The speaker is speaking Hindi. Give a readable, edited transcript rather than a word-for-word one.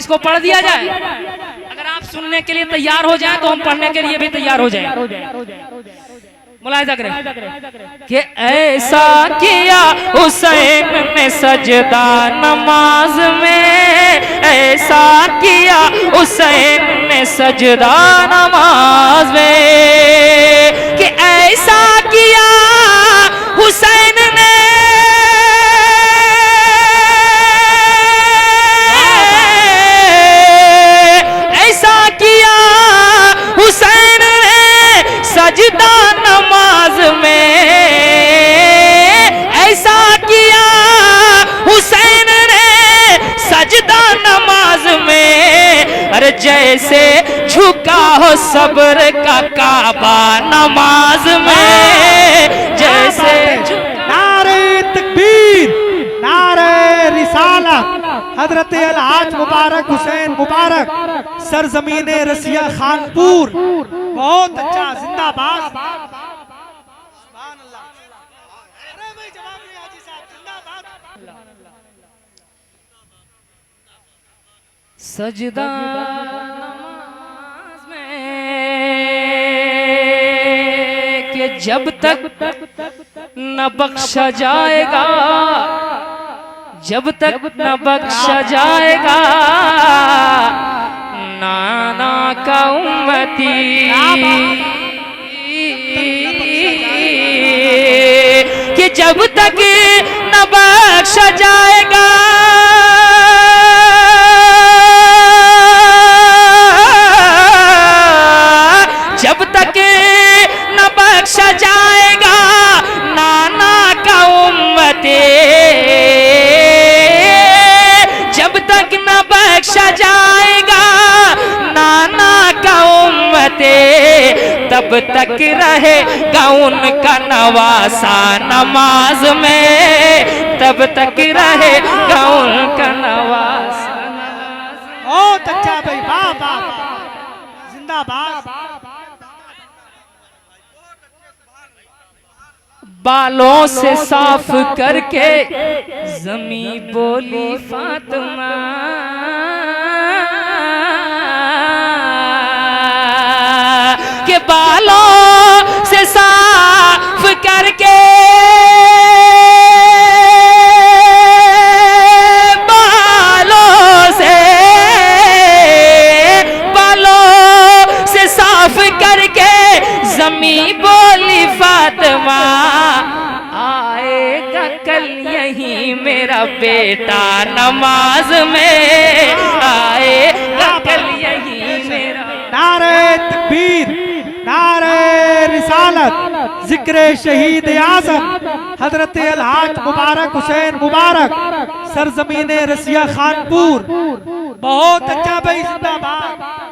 इसको पढ़ दिया जाए। अगर आप सुनने के लिए तैयार हो जाए तो हम पढ़ने के लिए भी तैयार हो जाए। मुलाहिजा करें कि ऐसा किया हुसैन ने सजदा नमाज में, ऐसा किया हुसैन ने सजदा नमाज में, कि ऐसा किया हुसैन ने, ऐसा किया हुसैन ने सजदा नमाज में, ऐसा किया हुसैन ने सजदा नमाज में, अरे जैसे झुका हो सब्र का काबा नमाज में, जैसे नारे तकबीर, नारे रिसालत, हजरत अलहाज मुबारक हुसैन मुबारक, सरजमीने रसिया खानपुर। बहुत अच्छा, जिंदाबाद। सुभान अल्लाह। अरे भाई जवाब नहीं हाजी साहब, जिंदाबाद। सजदा नमाज में, कि जब तक न बख्शा जाएगा, जब तक न बख्शा जाएगा नाना का उम्मती, कि जब तक न बख्शा जाएगा जब तक न बख्शा जाएगा नाना का उम्मते, जब तक न बख्शा जाएगा नाना का उम्मते, तब तक रहेगा उनका नवासा नमाज में, तब तक रहेगा उनका नवासा। बहुत अच्छा भाई, वाह वाह, जिंदाबाद। बालों से साफ करके जमी बोली फातिमा, के बालों से साफ करके, बालों से साफ करके जमी बोली फातिमा, आएगा कल यही मेरा बेटा नमाज में, आएगा कल यही मेरा। नारे तकबीर, नारे रिसालत, जिक्र शहीद आज़म हजरत अलहाज मुबारक हुसैन मुबारक, सरजमीने रसिया खानपुर। बहुत अच्छा भाई, जिंदाबाद।